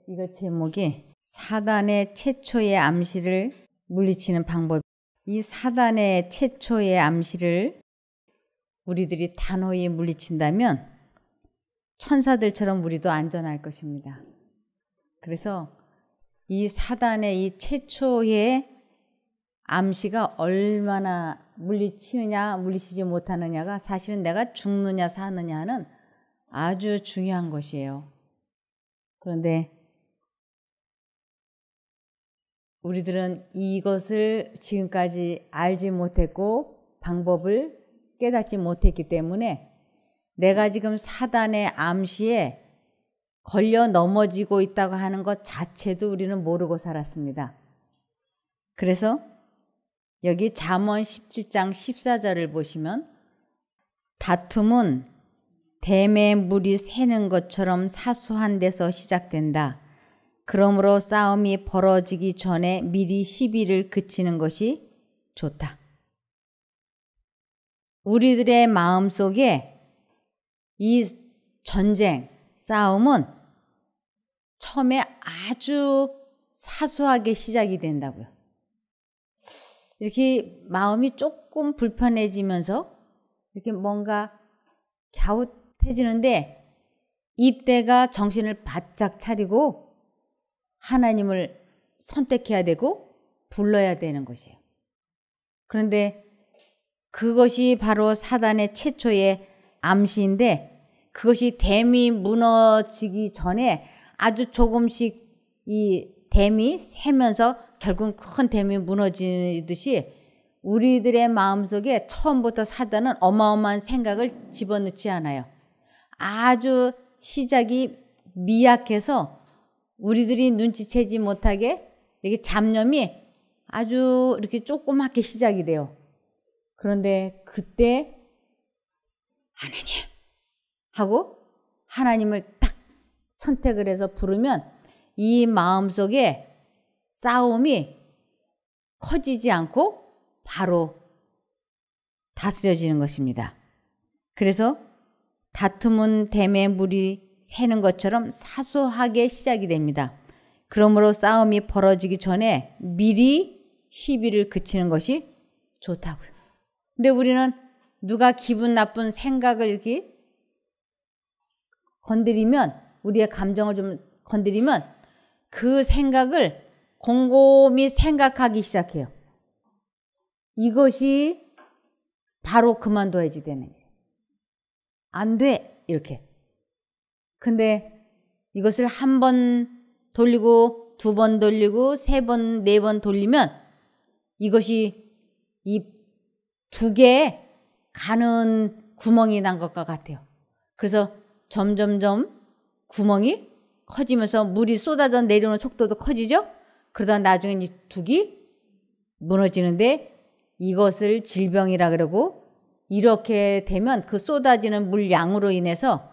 이거 제목이 사단의 최초의 암시를 물리치는 방법. 이 사단의 최초의 암시를 우리들이 단호히 물리친다면 천사들처럼 우리도 안전할 것입니다. 그래서 이 사단의 이 최초의 암시가 얼마나 물리치느냐 물리치지 못하느냐가 사실은 내가 죽느냐 사느냐는 아주 중요한 것이에요. 그런데 우리들은 이것을 지금까지 알지 못했고 방법을 깨닫지 못했기 때문에 내가 지금 사단의 암시에 걸려 넘어지고 있다고 하는 것 자체도 우리는 모르고 살았습니다. 그래서 여기 잠언 17장 14절을 보시면 다툼은 댐에 물이 새는 것처럼 사소한 데서 시작된다. 그러므로 싸움이 벌어지기 전에 미리 시비를 그치는 것이 좋다. 우리들의 마음속에 이 전쟁, 싸움은 처음에 아주 사소하게 시작이 된다고요. 이렇게 마음이 조금 불편해지면서 이렇게 뭔가 갸웃해지는데 이때가 정신을 바짝 차리고 하나님을 선택해야 되고 불러야 되는 것이에요. 그런데 그것이 바로 사단의 최초의 암시인데 그것이 댐이 무너지기 전에 아주 조금씩 이 댐이 새면서 결국은 큰 댐이 무너지듯이 우리들의 마음속에 처음부터 사단은 어마어마한 생각을 집어넣지 않아요. 아주 시작이 미약해서 우리들이 눈치채지 못하게 이게 잡념이 아주 이렇게 조그맣게 시작이 돼요. 그런데 그때 하나님 하고 하나님을 딱 선택을 해서 부르면 이 마음속에 싸움이 커지지 않고 바로 다스려지는 것입니다. 그래서 다툼은 댐에 물이 새는 것처럼 사소하게 시작이 됩니다. 그러므로 싸움이 벌어지기 전에 미리 시비를 그치는 것이 좋다고요. 근데 우리는 누가 기분 나쁜 생각을 이렇게 건드리면 우리의 감정을 좀 건드리면 그 생각을 곰곰이 생각하기 시작해요. 이것이 바로 그만둬야지 되는 거예요. 안 돼! 이렇게. 근데 이것을 한 번 돌리고 두 번 돌리고 세 번, 네 번 돌리면 이것이 이 두 개에 가는 구멍이 난 것과 같아요. 그래서 점점점 구멍이 커지면서 물이 쏟아져 내려오는 속도도 커지죠. 그러다 나중에 이 둑이 무너지는데 이것을 질병이라 그러고 이렇게 되면 그 쏟아지는 물 양으로 인해서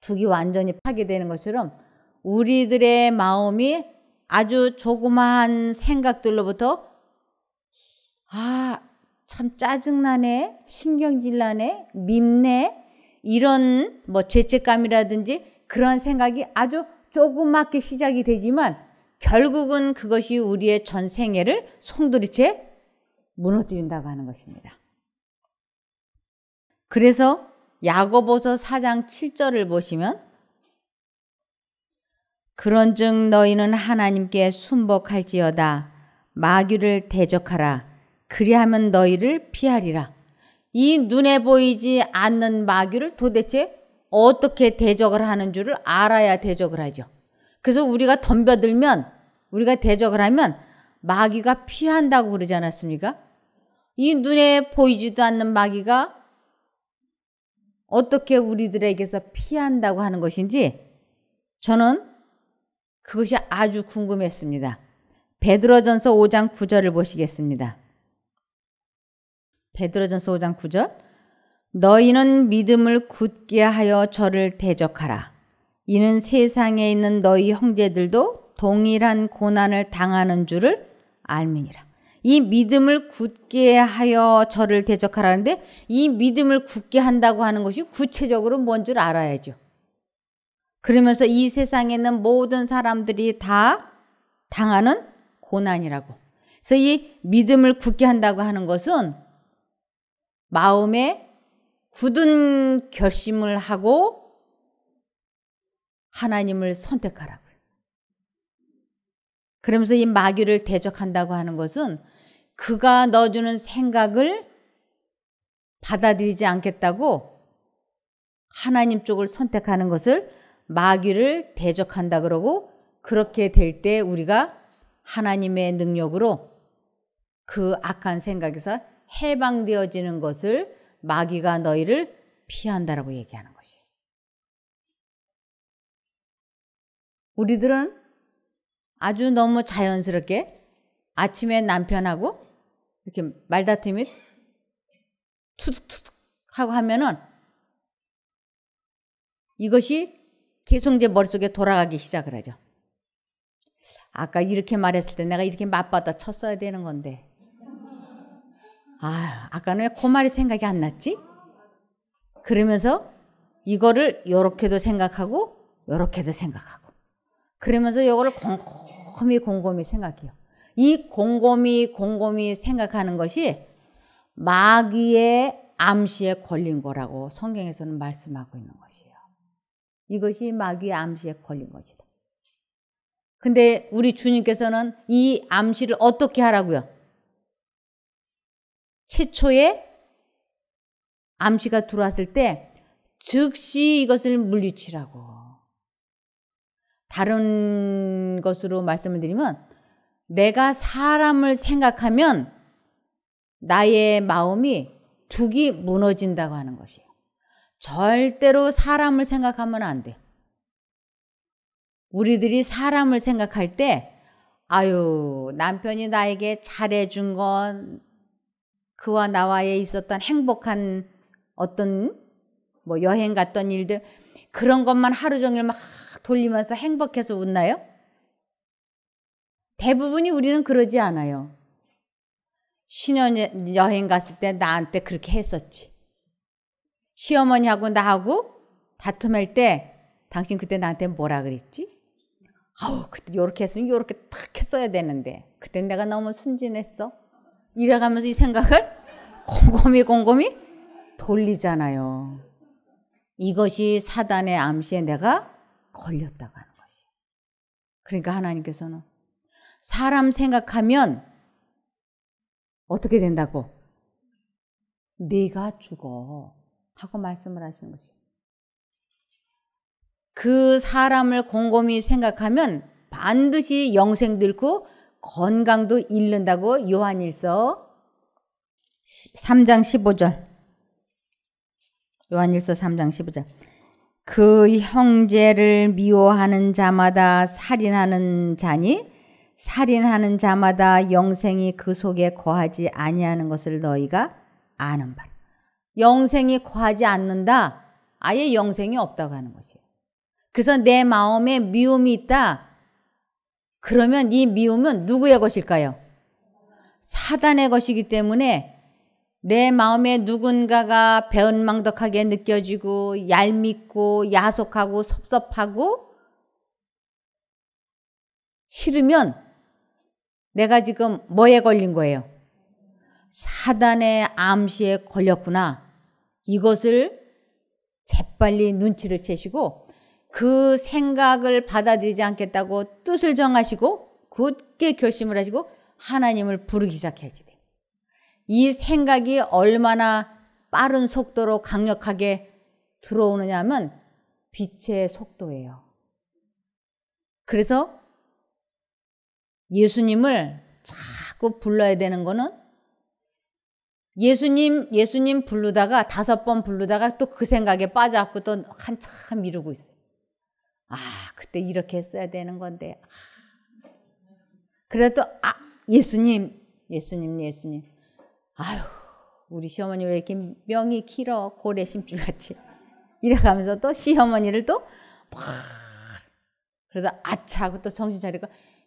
둑이 완전히 파괴되는 것처럼 우리들의 마음이 아주 조그마한 생각들로부터 참 짜증나네, 신경질 나네, 밉네 이런 뭐 죄책감이라든지 그런 생각이 아주 조그맣게 시작이 되지만 결국은 그것이 우리의 전 생애를 송두리째 무너뜨린다고 하는 것입니다. 그래서 야고보서 4장 7절을 보시면 그런즉 너희는 하나님께 순복할지어다 마귀를 대적하라 그리하면 너희를 피하리라. 이 눈에 보이지 않는 마귀를 도대체 어떻게 대적을 하는 줄을 알아야 대적을 하죠. 그래서 우리가 덤벼들면 우리가 대적을 하면 마귀가 피한다고 그러지 않았습니까? 이 눈에 보이지도 않는 마귀가 어떻게 우리들에게서 피한다고 하는 것인지 저는 그것이 아주 궁금했습니다. 베드로전서 5장 9절을 보시겠습니다. 베드로전서 5장 9절 너희는 믿음을 굳게 하여 저를 대적하라. 이는 세상에 있는 너희 형제들도 동일한 고난을 당하는 줄을 알미니라. 이 믿음을 굳게 하여 저를 대적하라는데 이 믿음을 굳게 한다고 하는 것이 구체적으로 뭔 줄 알아야죠. 그러면서 이 세상에 있는 모든 사람들이 다 당하는 고난이라고. 그래서 이 믿음을 굳게 한다고 하는 것은 마음에 굳은 결심을 하고 하나님을 선택하라고요. 그러면서 이 마귀를 대적한다고 하는 것은 그가 넣어주는 생각을 받아들이지 않겠다고 하나님 쪽을 선택하는 것을 마귀를 대적한다 그러고, 그렇게 될 때 우리가 하나님의 능력으로 그 악한 생각에서 해방되어지는 것을 마귀가 너희를 피한다라고 얘기하는 것이에요. 우리들은 아주 너무 자연스럽게 아침에 남편하고 이렇게 말다툼이 투둑투둑 하고 하면은 이것이 계속 이제 머릿속에 돌아가기 시작을 하죠. 아까 이렇게 말했을 때 내가 이렇게 맞받아 쳤어야 되는 건데, 아까는 왜 그 말이 생각이 안 났지? 그러면서 이거를 요렇게도 생각하고 요렇게도 생각하고, 그러면서 이거를 곰곰이 생각해요. 이 곰곰이 생각하는 것이 마귀의 암시에 걸린 거라고 성경에서는 말씀하고 있는 것이에요. 이것이 마귀의 암시에 걸린 것이다. 근데 우리 주님께서는 이 암시를 어떻게 하라고요? 최초에 암시가 들어왔을 때 즉시 이것을 물리치라고. 다른 것으로 말씀을 드리면, 내가 사람을 생각하면 나의 마음이 죽이 무너진다고 하는 것이에요. 절대로 사람을 생각하면 안 돼요. 우리들이 사람을 생각할 때 남편이 나에게 잘해준 건, 그와 나와의 있었던 행복한 어떤 여행 갔던 일들, 그런 것만 하루 종일 막 돌리면서 행복해서 웃나요? 대부분이 우리는 그러지 않아요. 신혼여행 갔을 때 나한테 그렇게 했었지. 시어머니하고 나하고 다툼할 때 당신 그때 나한테 뭐라 그랬지? 그때 요렇게 했으면 요렇게 탁 했어야 되는데 그때 내가 너무 순진했어. 이래가면서 이 생각을 곰곰이 돌리잖아요. 이것이 사단의 암시에 내가 걸렸다고 하는 것이에요. 그러니까 하나님께서는 사람 생각하면 어떻게 된다고? 네가 죽어 하고 말씀을 하시는 것이에요. 그 사람을 곰곰이 생각하면 반드시 영생도 잃고 건강도 잃는다고 요한일서 3장 15절. 요한일서 3장 15절. 그 형제를 미워하는 자마다 살인하는 자니 살인하는 자마다 영생이 그 속에 거하지 아니하는 것을 너희가 아는 바라. 영생이 거하지 않는다. 아예 영생이 없다고 하는 것이에요. 그래서 내 마음에 미움이 있다. 그러면 이 미움은 누구의 것일까요? 사단의 것이기 때문에 내 마음에 누군가가 배은망덕하게 느껴지고 얄밉고 야속하고 섭섭하고 싫으면 내가 지금 뭐에 걸린 거예요? 사단의 암시에 걸렸구나. 이것을 재빨리 눈치를 채시고 그 생각을 받아들이지 않겠다고 뜻을 정하시고 굳게 결심을 하시고 하나님을 부르기 시작해야지 돼요. 이 생각이 얼마나 빠른 속도로 강력하게 들어오느냐 하면 빛의 속도예요. 그래서 예수님을 자꾸 불러야 되는 거는 예수님 부르다가 5번 부르다가 또 그 생각에 빠져갖고 또 한참 미루고 있어요. 그때 이렇게 했어야 되는 건데. 그래도 예수님. 우리 시어머니 왜 이렇게 명이 길어? 고래 심줄같이. 이래가면서 또 시어머니를 또 그러다 아차 하고 또 정신 차리고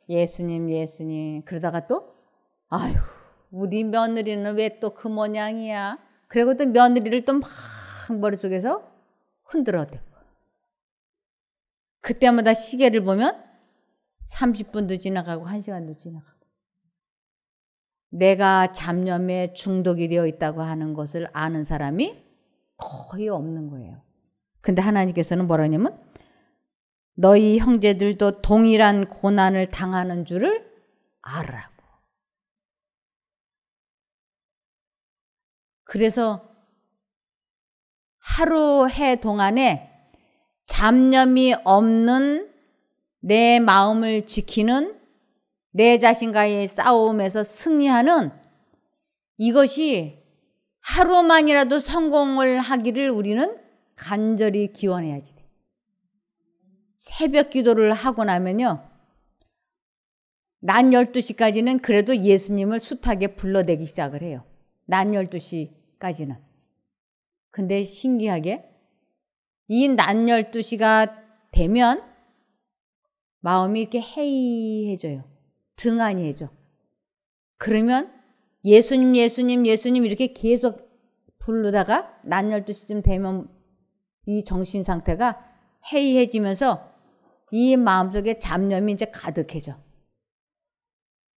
예수님. 그러다가 또 우리 며느리는 왜 또 그 모양이야? 그리고 또 며느리를 또 막 머릿속에서 흔들어대고. 그때마다 시계를 보면 30분도 지나가고 1시간도 지나가고 내가 잡념에 중독이 되어 있다고 하는 것을 아는 사람이 거의 없는 거예요. 근데 하나님께서는 뭐라 하냐면 너희 형제들도 동일한 고난을 당하는 줄을 알으라고. 그래서 하루 해 동안에 잡념이 없는 내 마음을 지키는 내 자신과의 싸움에서 승리하는 이것이 하루만이라도 성공을 하기를 우리는 간절히 기원해야지 돼. 새벽 기도를 하고 나면요. 낮 12시까지는 그래도 예수님을 숱하게 불러대기 시작을 해요. 낮 12시까지는. 근데 신기하게 이 낮 12시가 되면 마음이 이렇게 해이해져요. 등한히해져. 그러면 예수님 예수님 예수님 이렇게 계속 부르다가 낮 12시쯤 되면 이 정신 상태가 해이해지면서 이 마음속에 잡념이 이제 가득해져.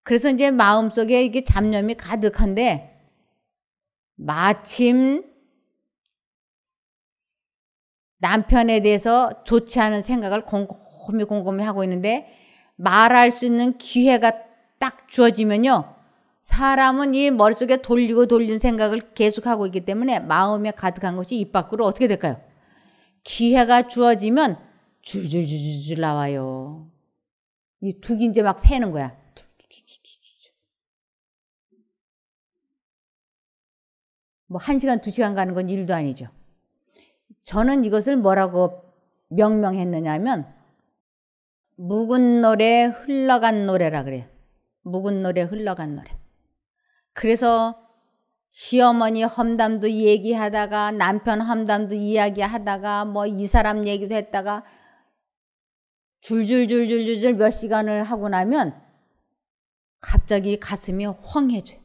그래서 이제 마음속에 이게 잡념이 가득한데 마침 남편에 대해서 좋지 않은 생각을 곰곰이 하고 있는데 말할 수 있는 기회가 딱 주어지면요. 사람은 이 머릿속에 돌리고 돌린 생각을 계속하고 있기 때문에 마음에 가득한 것이 입 밖으로 어떻게 될까요? 기회가 주어지면 줄줄줄줄 나와요. 이 둑이 이제 막 새는 거야. 뭐 1시간, 2시간 가는 건 일도 아니죠. 저는 이것을 뭐라고 명명했느냐 하면 묵은 노래 흘러간 노래라 그래요. 묵은 노래 흘러간 노래. 그래서 시어머니 험담도 얘기하다가 남편 험담도 이야기하다가 뭐 이 사람 얘기도 했다가 줄줄줄줄줄 몇 시간을 하고 나면 갑자기 가슴이 헝해져요.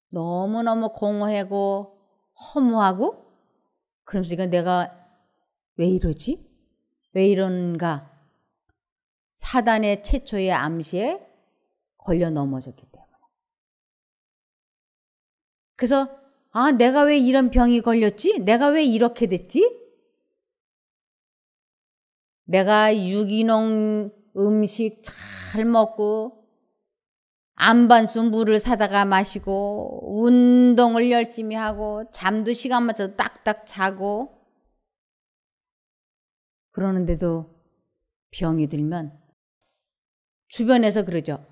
너무너무 공허하고 허무하고 그러면서 이거 내가 왜 이러지? 왜 이런가? 사단의 최초의 암시에 걸려 넘어졌기 때문에. 그래서 내가 왜 이런 병이 걸렸지? 내가 왜 이렇게 됐지? 내가 유기농 음식 잘 먹고 안반수 물을 사다가 마시고 운동을 열심히 하고 잠도 시간 맞춰서 딱딱 자고 그러는데도 병이 들면 주변에서 그러죠.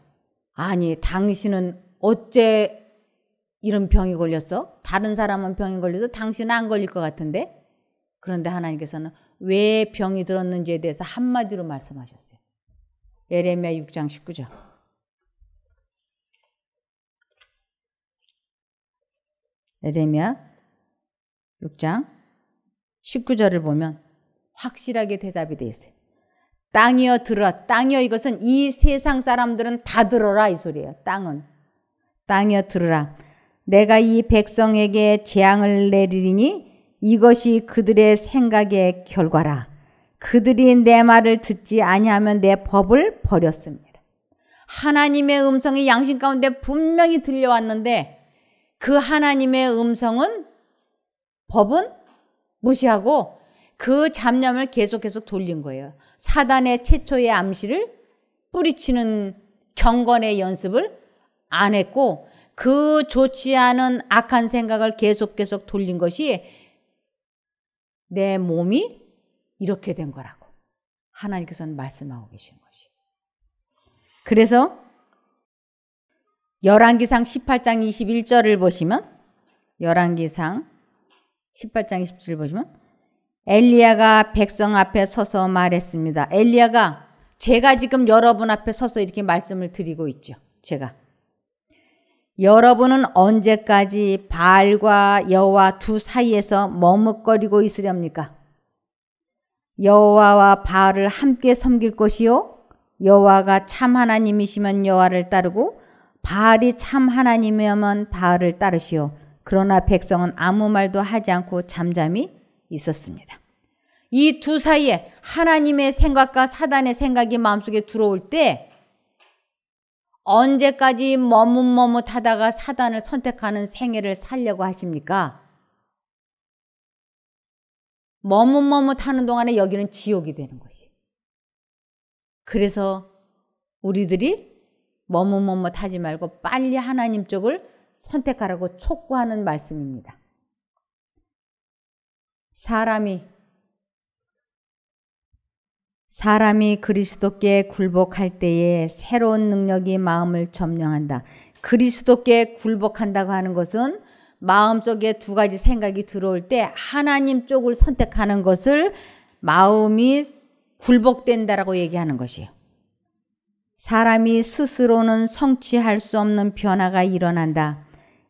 아니 당신은 어째 이런 병이 걸렸어? 다른 사람은 병이 걸려도 당신은 안 걸릴 것 같은데? 그런데 하나님께서는 왜 병이 들었는지에 대해서 한마디로 말씀하셨어요. 예레미야 6장 19절. 예레미야 6장 19절을 보면 확실하게 대답이 되어 있어요. 땅이여 들으라. 땅이여 이것은 이 세상 사람들은 다 들어라 이 소리예요. 땅이여 들으라. 내가 이 백성에게 재앙을 내리리니 이것이 그들의 생각의 결과라. 그들이 내 말을 듣지 아니하면 내 법을 버렸습니다. 하나님의 음성이 양심 가운데 분명히 들려왔는데 그 하나님의 음성은 법은 무시하고 그 잡념을 계속 돌린 거예요. 사단의 최초의 암시를 뿌리치는 경건의 연습을 안 했고 그 좋지 않은 악한 생각을 계속 돌린 것이 내 몸이 이렇게 된 거라고 하나님께서는 말씀하고 계신 것이. 그래서 열왕기상 18장 21절을 보시면 열왕기상 18장 27절 보시면 엘리야가 백성 앞에 서서 말했습니다. 엘리야가 제가 지금 여러분 앞에 서서 이렇게 말씀을 드리고 있죠. 제가 여러분은 언제까지 바알과 여호와 두 사이에서 머뭇거리고 있으렵니까? 여호와와 바알을 함께 섬길 것이요 여호와가 참 하나님이시면 여호와를 따르고 바알이 참 하나님이면 바알을 따르시오. 그러나 백성은 아무 말도 하지 않고 잠잠히 있었습니다. 이 두 사이에 하나님의 생각과 사단의 생각이 마음속에 들어올 때 언제까지 머뭇머뭇하다가 사단을 선택하는 생애를 살려고 하십니까? 머뭇머뭇하는 동안에 여기는 지옥이 되는 것이에요. 그래서 우리들이 머뭇머뭇하지 말고 빨리 하나님 쪽을 선택하라고 촉구하는 말씀입니다. 사람이 그리스도께 굴복할 때에 새로운 능력이 마음을 점령한다. 그리스도께 굴복한다고 하는 것은 마음속에 두 가지 생각이 들어올 때 하나님 쪽을 선택하는 것을 마음이 굴복된다라고 얘기하는 것이에요. 사람이 스스로는 성취할 수 없는 변화가 일어난다.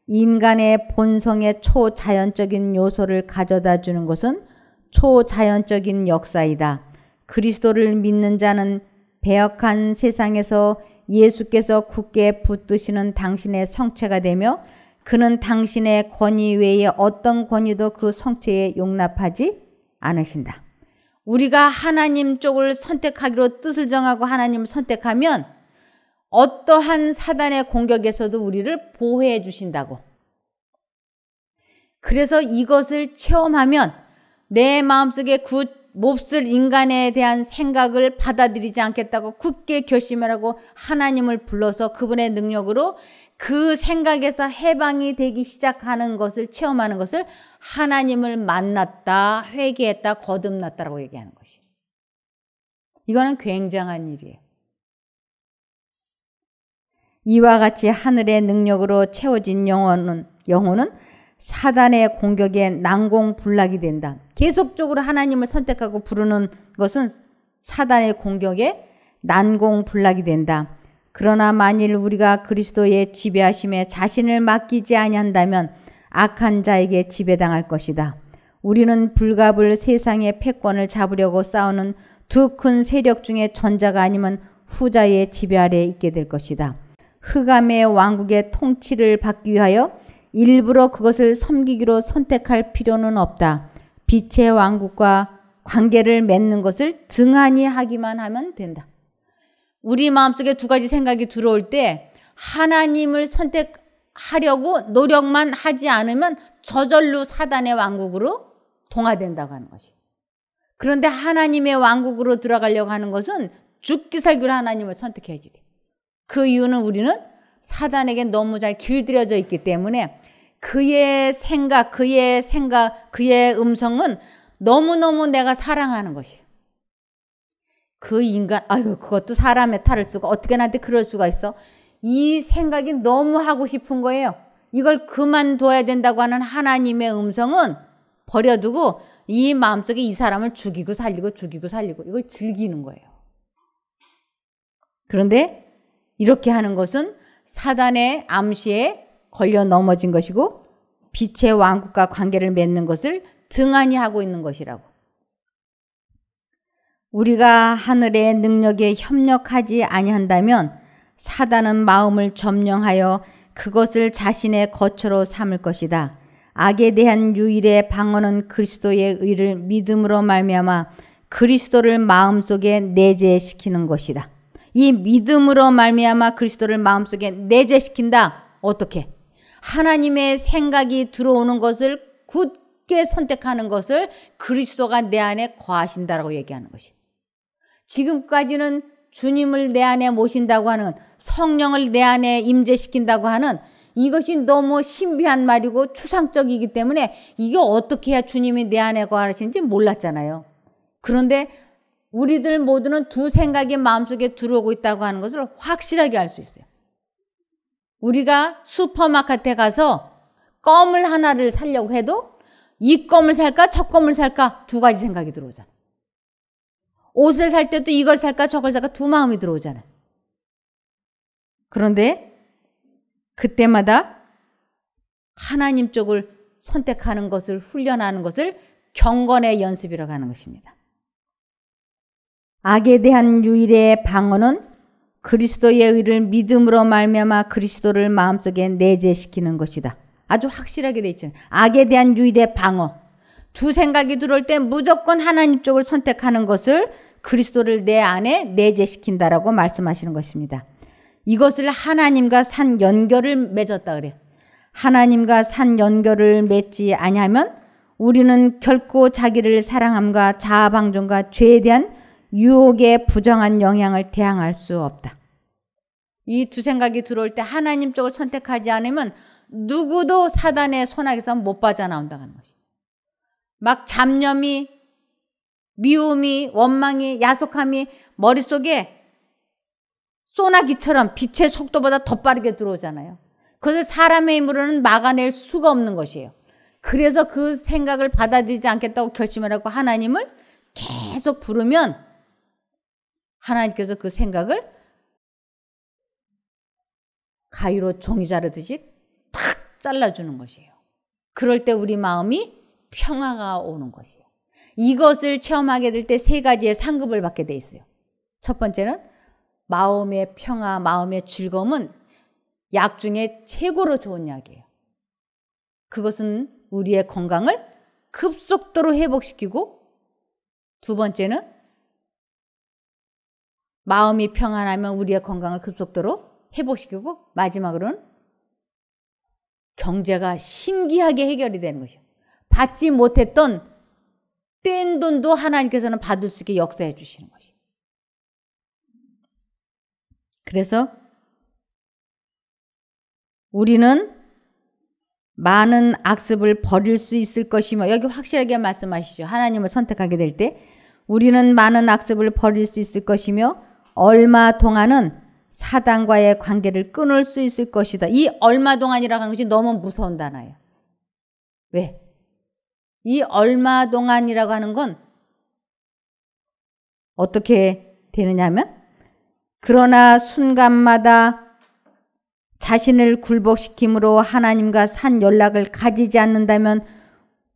인간의 본성의 초자연적인 요소를 가져다 주는 것은 초자연적인 역사이다. 그리스도를 믿는 자는 배역한 세상에서 예수께서 굳게 붙드시는 당신의 성체가 되며 그는 당신의 권위 외에 어떤 권위도 그 성체에 용납하지 않으신다. 우리가 하나님 쪽을 선택하기로 뜻을 정하고 하나님을 선택하면 어떠한 사단의 공격에서도 우리를 보호해 주신다고. 그래서 이것을 체험하면 내 마음속에 몹쓸 인간에 대한 생각을 받아들이지 않겠다고 굳게 결심을 하고 하나님을 불러서 그분의 능력으로 그 생각에서 해방이 되기 시작하는 것을 체험하는 것을 하나님을 만났다, 회개했다, 거듭났다라고 얘기하는 것이에요. 이거는 굉장한 일이에요. 이와 같이 하늘의 능력으로 채워진 영혼은 사단의 공격에 난공불락이 된다. 계속적으로 하나님을 선택하고 부르는 것은 사단의 공격에 난공불락이 된다. 그러나 만일 우리가 그리스도의 지배하심에 자신을 맡기지 아니한다면 악한 자에게 지배당할 것이다. 우리는 불갑을 세상의 패권을 잡으려고 싸우는 두 큰 세력 중에 전자가 아니면 후자의 지배 아래에 있게 될 것이다. 흑암의 왕국의 통치를 받기 위하여 일부러 그것을 섬기기로 선택할 필요는 없다. 빛의 왕국과 관계를 맺는 것을 등한히 하기만 하면 된다. 우리 마음속에 두 가지 생각이 들어올 때 하나님을 선택하려고 노력만 하지 않으면 저절로 사단의 왕국으로 동화된다고 하는 것이. 그런데 하나님의 왕국으로 들어가려고 하는 것은 죽기 살기로 하나님을 선택해야지 돼. 그 이유는 우리는 사단에게 너무 잘 길들여져 있기 때문에 그의 음성은 너무너무 내가 사랑하는 것이에요. 그 인간, 그것도 사람의 탈을 쓰고 어떻게 나한테 그럴 수가 있어? 이 생각이 너무 하고 싶은 거예요. 이걸 그만둬야 된다고 하는 하나님의 음성은 버려두고 이 마음속에 이 사람을 죽이고 살리고 이걸 즐기는 거예요. 그런데 이렇게 하는 것은 사단의 암시에 걸려 넘어진 것이고 빛의 왕국과 관계를 맺는 것을 등한히 하고 있는 것이라고. 우리가 하늘의 능력에 협력하지 아니한다면 사단은 마음을 점령하여 그것을 자신의 거처로 삼을 것이다. 악에 대한 유일의 방어는 그리스도의 의를 믿음으로 말미암아 그리스도를 마음속에 내재시키는 것이다. 이 믿음으로 말미암아 그리스도를 마음속에 내재시킨다. 어떻게? 하나님의 생각이 들어오는 것을 굳게 선택하는 것을 그리스도가 내 안에 거하신다라고 얘기하는 것이. 지금까지는 주님을 내 안에 모신다고 하는, 성령을 내 안에 임재시킨다고 하는 이것이 너무 신비한 말이고 추상적이기 때문에 이게 어떻게 해야 주님이 내 안에 거하시는지 몰랐잖아요. 그런데 우리들 모두는 두 생각이 마음속에 들어오고 있다고 하는 것을 확실하게 알 수 있어요. 우리가 슈퍼마켓에 가서 껌을 하나를 사려고 해도 이 껌을 살까 저 껌을 살까 두 가지 생각이 들어오잖아요. 옷을 살 때도 이걸 살까 저걸 살까 두 마음이 들어오잖아요. 그런데 그때마다 하나님 쪽을 선택하는 것을 훈련하는 것을 경건의 연습이라고 하는 것입니다. 악에 대한 유일의 방어는 그리스도의 의를 믿음으로 말미암아 그리스도를 마음속에 내재시키는 것이다. 아주 확실하게 돼 있잖아요. 악에 대한 유일의 방어. 두 생각이 들어올 때 무조건 하나님 쪽을 선택하는 것을 그리스도를 내 안에 내재시킨다라고 말씀하시는 것입니다. 이것을 하나님과 산 연결을 맺었다 그래요. 하나님과 산 연결을 맺지 아니하면 우리는 결코 자기를 사랑함과 자아방종과 죄에 대한 유혹에 부정한 영향을 대항할 수 없다. 이 두 생각이 들어올 때 하나님 쪽을 선택하지 않으면 누구도 사단의 손아귀에서 못 빠져나온다는 것이에요. 막 잡념이, 미움이, 원망이, 야속함이 머릿속에 소나기처럼 빛의 속도보다 더 빠르게 들어오잖아요. 그것을 사람의 힘으로는 막아낼 수가 없는 것이에요. 그래서 그 생각을 받아들이지 않겠다고 결심을 하고 하나님을 계속 부르면 하나님께서 그 생각을 가위로 종이 자르듯이 탁 잘라주는 것이에요. 그럴 때 우리 마음이 평화가 오는 것이에요. 이것을 체험하게 될 때 세 가지의 상급을 받게 돼 있어요. 첫 번째는 마음의 평화, 마음의 즐거움은 약 중에 최고로 좋은 약이에요. 그것은 우리의 건강을 급속도로 회복시키고, 두 번째는 마음이 평안하면 우리의 건강을 급속도로 회복시키고, 마지막으로는 경제가 신기하게 해결이 되는 것이에요. 받지 못했던 뗀 돈도 하나님께서는 받을 수 있게 역사해 주시는 것이에요. 그래서 우리는 많은 악습을 버릴 수 있을 것이며, 여기 확실하게 말씀하시죠. 하나님을 선택하게 될 때 우리는 많은 악습을 버릴 수 있을 것이며 얼마 동안은 사단과의 관계를 끊을 수 있을 것이다. 이 얼마 동안이라고 하는 것이 너무 무서운 단어예요. 왜? 이 얼마 동안이라고 하는 건 어떻게 되느냐 하면, 그러나 순간마다 자신을 굴복시킴으로 하나님과 산 연락을 가지지 않는다면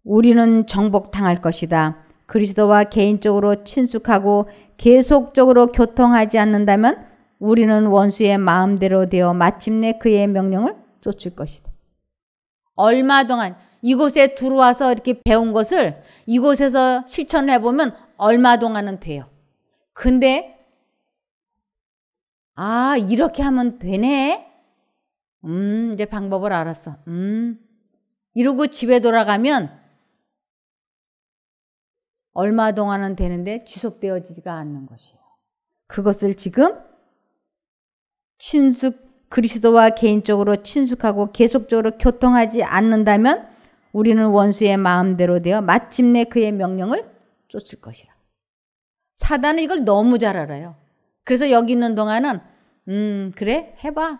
우리는 정복당할 것이다. 그리스도와 개인적으로 친숙하고 계속적으로 교통하지 않는다면 우리는 원수의 마음대로 되어 마침내 그의 명령을 쫓을 것이다. 얼마 동안 이곳에 들어와서 이렇게 배운 것을 이곳에서 실천을 해보면 얼마 동안은 돼요. 근데 이렇게 하면 되네. 이제 방법을 알았어. 이러고 집에 돌아가면 얼마 동안은 되는데 지속되어지지가 않는 것이에요. 그것을 지금 그리스도와 개인적으로 친숙하고 계속적으로 교통하지 않는다면 우리는 원수의 마음대로 되어 마침내 그의 명령을 쫓을 것이라. 사단은 이걸 너무 잘 알아요. 그래서 여기 있는 동안은 그래 해봐.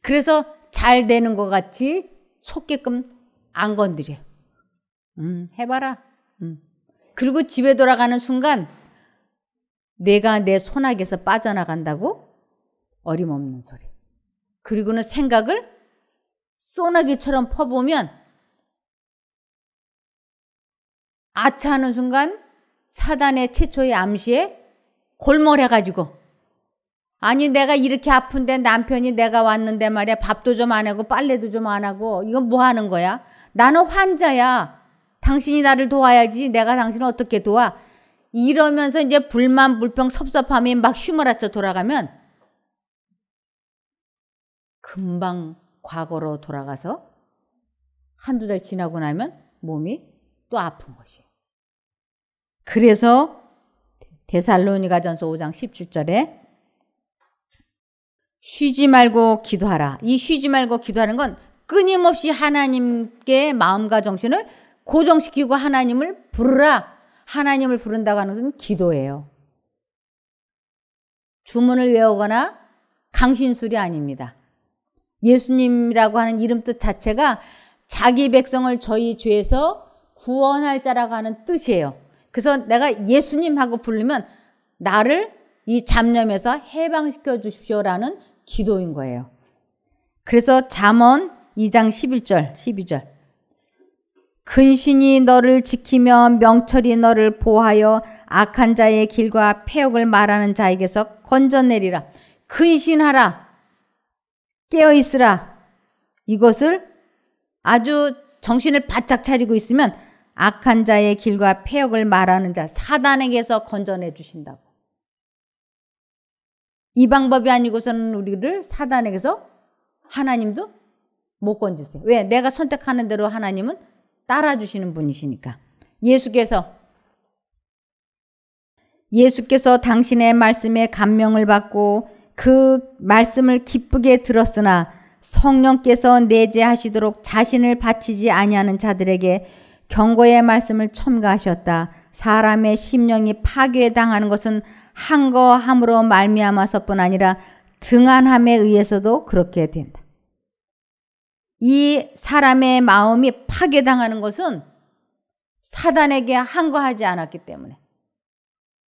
그래서 잘 되는 것 같이 속게끔 안 건드려. 해봐라. 그리고 집에 돌아가는 순간 내가 내 손아귀에서 빠져나간다고? 어림없는 소리. 그리고는 생각을 소나기처럼 퍼보면 아차하는 순간 사단의 최초의 암시에 골몰해가지고, 아니 내가 이렇게 아픈데 남편이 내가 왔는데 말이야 밥도 좀 안 하고 빨래도 좀 안 하고 이건 뭐 하는 거야? 나는 환자야. 당신이 나를 도와야지. 내가 당신을 어떻게 도와? 이러면서 이제 불만 불평 섭섭함이 막 휘몰아쳐 돌아가면 금방 과거로 돌아가서 한두 달 지나고 나면 몸이 또 아픈 것이에요. 그래서 데살로니가전서 5장 17절에 쉬지 말고 기도하라. 이 쉬지 말고 기도하는 건 끊임없이 하나님께 마음과 정신을 고정시키고 하나님을 부르라. 하나님을 부른다고 하는 것은 기도예요. 주문을 외우거나 강신술이 아닙니다. 예수님이라고 하는 이름 뜻 자체가 자기 백성을 저희 죄에서 구원할 자라고 하는 뜻이에요. 그래서 내가 예수님 하고 부르면 나를 이 잡념에서 해방시켜 주십시오라는 기도인 거예요. 그래서 잠언 2장 11절 12절 근신이 너를 지키며 명철이 너를 보호하여 악한 자의 길과 폐역을 말하는 자에게서 건져내리라. 근신하라. 깨어있으라. 이것을 아주 정신을 바짝 차리고 있으면 악한 자의 길과 폐역을 말하는 자 사단에게서 건져내 주신다고. 이 방법이 아니고서는 우리를 사단에게서 하나님도 못 건지세요. 왜? 내가 선택하는 대로 하나님은 따라주시는 분이시니까. 예수께서 당신의 말씀에 감명을 받고 그 말씀을 기쁘게 들었으나 성령께서 내재하시도록 자신을 바치지 아니하는 자들에게 경고의 말씀을 첨가하셨다. 사람의 심령이 파괴당하는 것은 한거함으로 말미암아서뿐 아니라 등한함에 의해서도 그렇게 된다. 이 사람의 마음이 파괴당하는 것은 사단에게 한거하지 않았기 때문에.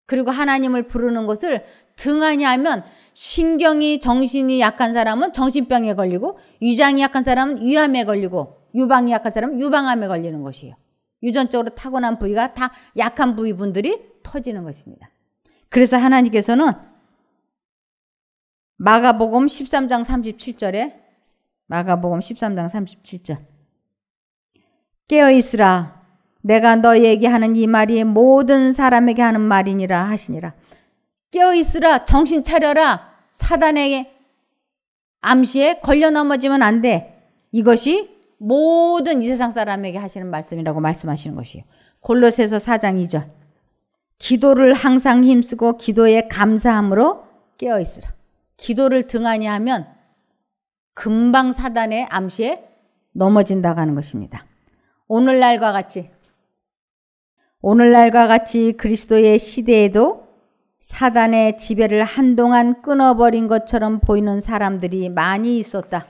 그리고 하나님을 부르는 것을 등한히 하면 신경이 정신이 약한 사람은 정신병에 걸리고 위장이 약한 사람은 위암에 걸리고 유방이 약한 사람은 유방암에 걸리는 것이에요. 유전적으로 타고난 부위가 다 약한 부위분들이 터지는 것입니다. 그래서 하나님께서는 마가복음 13장 37절에 마가복음 13장 37절 깨어있으라 내가 너희에게 하는 이 말이 모든 사람에게 하는 말이니라 하시니라. 깨어있으라 정신 차려라 사단에게 암시에 걸려 넘어지면 안 돼. 이것이 모든 이 세상 사람에게 하시는 말씀이라고 말씀하시는 것이에요. 골로새서 4장 2절 기도를 항상 힘쓰고 기도에 감사함으로 깨어있으라. 기도를 등한히 하면 금방 사단의 암시에 넘어진다고 하는 것입니다. 오늘날과 같이 그리스도의 시대에도 사단의 지배를 한동안 끊어버린 것처럼 보이는 사람들이 많이 있었다.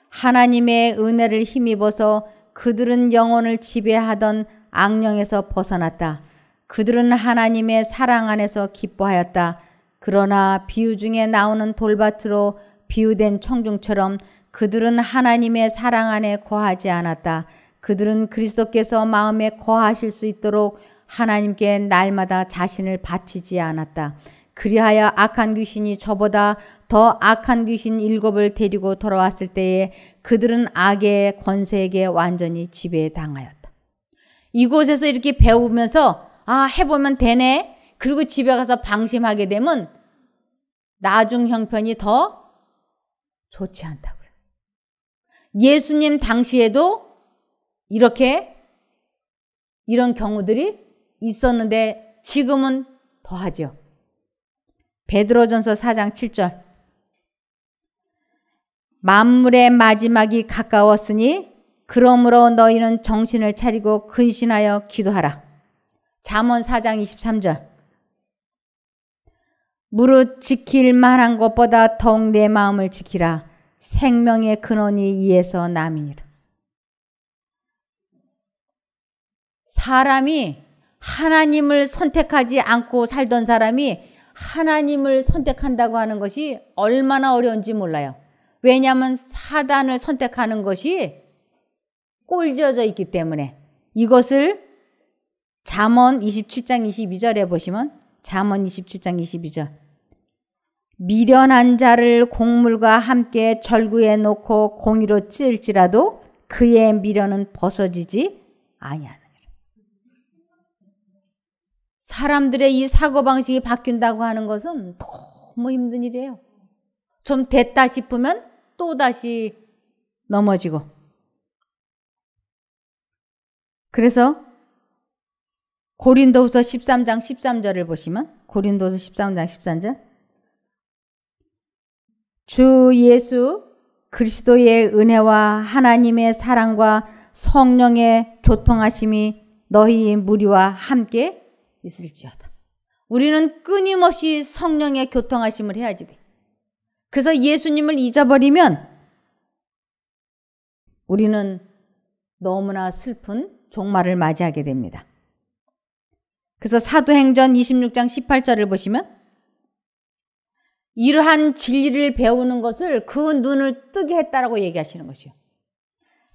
하나님의 은혜를 힘입어서 그들은 영혼을 지배하던 악령에서 벗어났다. 그들은 하나님의 사랑 안에서 기뻐하였다. 그러나 비유 중에 나오는 돌밭으로 비유된 청중처럼 그들은 하나님의 사랑 안에 거하지 않았다. 그들은 그리스도께서 마음에 거하실 수 있도록 하나님께 날마다 자신을 바치지 않았다. 그리하여 악한 귀신이 저보다 더 악한 귀신 7을 데리고 돌아왔을 때에 그들은 악의 권세에게 완전히 지배당하였다. 이곳에서 이렇게 배우면서 해보면 되네. 그리고 집에 가서 방심하게 되면 나중 형편이 더 좋지 않다고요. 예수님 당시에도 이런 경우들이 있었는데 지금은 더하죠. 베드로전서 4장 7절 만물의 마지막이 가까웠으니 그러므로 너희는 정신을 차리고 근신하여 기도하라. 잠언 4장 23절 무릇 지킬 만한 것보다 더욱 내 마음을 지키라. 생명의 근원이 이에서 남이니라. 사람이 하나님을 선택하지 않고 살던 사람이 하나님을 선택한다고 하는 것이 얼마나 어려운지 몰라요. 왜냐하면 사단을 선택하는 것이 꼴지어져 있기 때문에. 이것을 잠언 27장 22절에 보시면 잠언 27장 22절 미련한 자를 곡물과 함께 절구에 놓고 공의로 찌을지라도 그의 미련은 벗어지지 아니하느니라. 사람들의 이 사고방식이 바뀐다고 하는 것은 너무 힘든 일이에요. 좀 됐다 싶으면 또다시 넘어지고. 그래서 고린도후서 13장 13절을 보시면 고린도후서 13장 13절 주 예수 그리스도의 은혜와 하나님의 사랑과 성령의 교통하심이 너희 무리와 함께 있을지어다. 우리는 끊임없이 성령의 교통하심을 해야지 돼. 그래서 예수님을 잊어버리면 우리는 너무나 슬픈 종말을 맞이하게 됩니다. 그래서 사도행전 26장 18절을 보시면 이러한 진리를 배우는 것을 그 눈을 뜨게 했다라고 얘기하시는 것이요.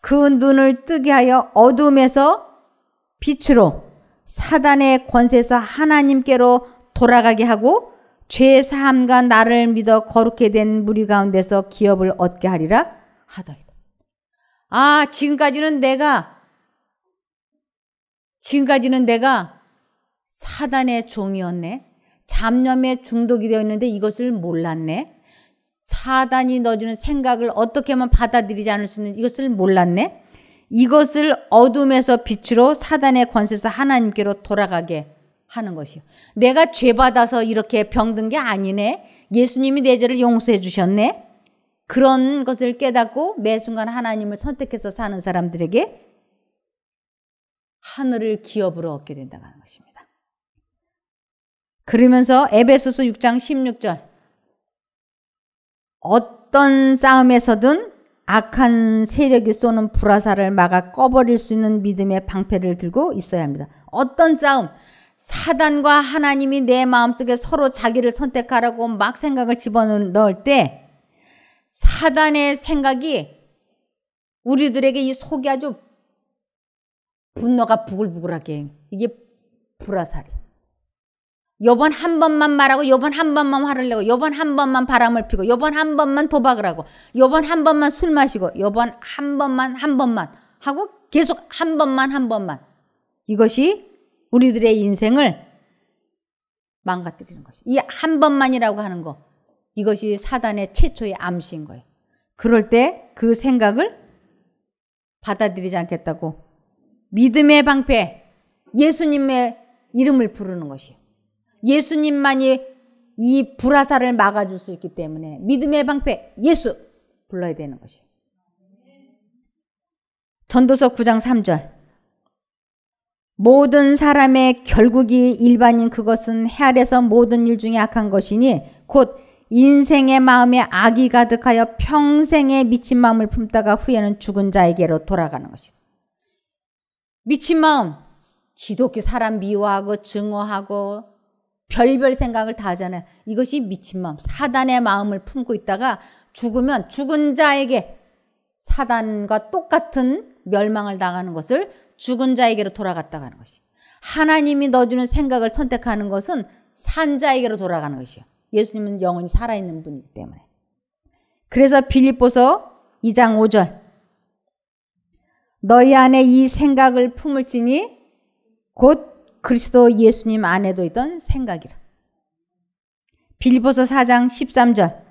그 눈을 뜨게 하여 어둠에서 빛으로 사단의 권세에서 하나님께로 돌아가게 하고 죄 사함과 나를 믿어 거룩게 된 무리 가운데서 기업을 얻게 하리라 하더이다. 지금까지는 내가 지금까지는 내가 사단의 종이었네. 잡념에 중독이 되어 있는데 이것을 몰랐네. 사단이 넣어주는 생각을 어떻게 하면 받아들이지 않을 수 있는 이것을 몰랐네. 이것을 어둠에서 빛으로 사단의 권세에서 하나님께로 돌아가게 하는 것이요. 내가 죄받아서 이렇게 병든 게 아니네. 예수님이 내 죄를 용서해 주셨네. 그런 것을 깨닫고 매 순간 하나님을 선택해서 사는 사람들에게 하늘을 기업으로 얻게 된다고 하는 것입니다. 그러면서 에베소서 6장 16절 어떤 싸움에서든 악한 세력이 쏘는 불화살을 막아 꺼버릴 수 있는 믿음의 방패를 들고 있어야 합니다. 어떤 싸움, 사단과 하나님이 내 마음속에 서로 자기를 선택하라고 막 생각을 집어넣을 때 사단의 생각이 우리들에게 이 속이 아주 분노가 부글부글하게 이게 불화살이. 요번 한 번만 말하고 요번 한 번만 화를 내고 요번 한 번만 바람을 피고 요번 한 번만 도박을 하고 요번 한 번만 술 마시고 요번 한 번만 하고 계속 한 번만 이것이 우리들의 인생을 망가뜨리는 것이. 이 한 번만이라고 하는 거 이것이 사단의 최초의 암시인 거예요. 그럴 때 그 생각을 받아들이지 않겠다고 믿음의 방패 예수님의 이름을 부르는 것이에요. 예수님만이 이 불화살을 막아줄 수 있기 때문에 믿음의 방패 예수 불러야 되는 것이에요. 전도서 9장 3절 모든 사람의 결국이 일반인 그것은 해 아래서 모든 일 중에 악한 것이니 곧 인생의 마음에 악이 가득하여 평생의 미친 마음을 품다가 후에는 죽은 자에게로 돌아가는 것이다. 미친 마음, 지독히 사람 미워하고 증오하고 별별 생각을 다 하잖아요. 이것이 미친 마음, 사단의 마음을 품고 있다가 죽으면 죽은 자에게 사단과 똑같은 멸망을 당하는 것을 죽은 자에게로 돌아갔다가 하는 것이에요. 하나님이 넣어주는 생각을 선택하는 것은 산 자에게로 돌아가는 것이에요. 예수님은 영원히 살아있는 분이기 때문에. 그래서 빌립보서 2장 5절 너희 안에 이 생각을 품을지니 곧 그리스도 예수님 안에도 있던 생각이라. 빌립보서 4장 13절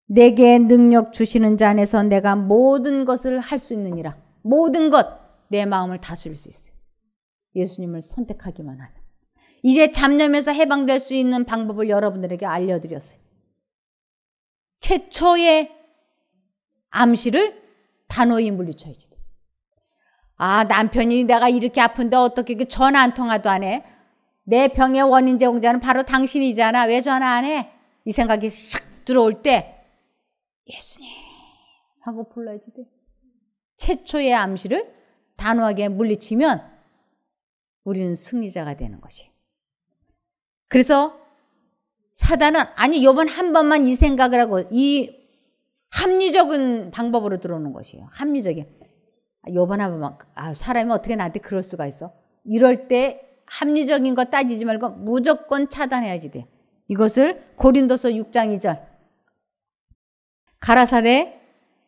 내게 능력 주시는 자 안에서 내가 모든 것을 할 수 있느니라. 모든 것 내 마음을 다스릴 수 있어요. 예수님을 선택하기만 하면. 이제 잡념에서 해방될 수 있는 방법을 여러분들에게 알려드렸어요. 최초의 암시를 단호히 물리쳐야지. 아, 남편이 내가 이렇게 아픈데 어떻게 전화 한 통화도 안 해? 내 병의 원인 제공자는 바로 당신이잖아. 왜 전화 안 해? 이 생각이 샥 들어올 때 예수님 하고 불러야지 돼. 최초의 암시를 단호하게 물리치면 우리는 승리자가 되는 것이에요. 그래서 사단은 아니 이번 한 번만 이 생각을 하고 이 합리적인 방법으로 들어오는 것이에요. 합리적인. 이번 한 번만 사람이 어떻게 나한테 그럴 수가 있어? 이럴 때 합리적인 거 따지지 말고 무조건 차단해야지 돼. 이것을 고린도서 6장 2절 가라사대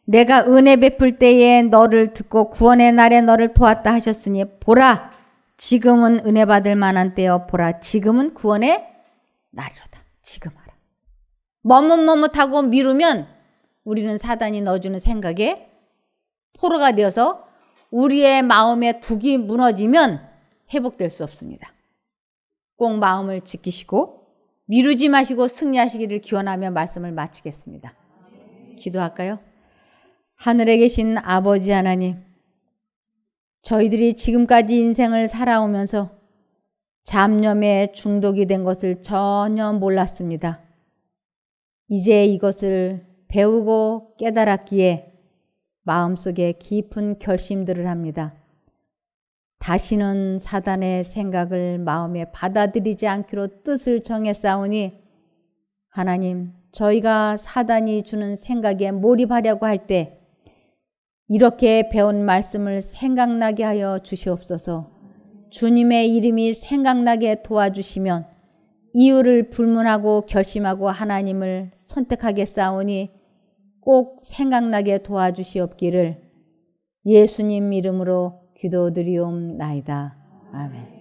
내가 은혜 베풀 때에 너를 듣고 구원의 날에 너를 도왔다 하셨으니 보라 지금은 은혜 받을 만한 때여 보라 지금은 구원의 날이로다. 지금 하라. 머뭇머뭇하고 미루면 우리는 사단이 넣어주는 생각에 포로가 되어서 우리의 마음의 둑이 무너지면 회복될 수 없습니다. 꼭 마음을 지키시고 미루지 마시고 승리하시기를 기원하며 말씀을 마치겠습니다. 기도할까요? 하늘에 계신 아버지 하나님, 저희들이 지금까지 인생을 살아오면서 잡념에 중독이 된 것을 전혀 몰랐습니다. 이제 이것을 배우고 깨달았기에 마음속에 깊은 결심들을 합니다. 다시는 사단의 생각을 마음에 받아들이지 않기로 뜻을 정했사오니 하나님, 저희가 사단이 주는 생각에 몰입하려고 할 때 이렇게 배운 말씀을 생각나게 하여 주시옵소서. 주님의 이름이 생각나게 도와주시면 이유를 불문하고 결심하고 하나님을 선택하겠사오니 꼭 생각나게 도와주시옵기를 예수님 이름으로 기도드리옵나이다. 아멘.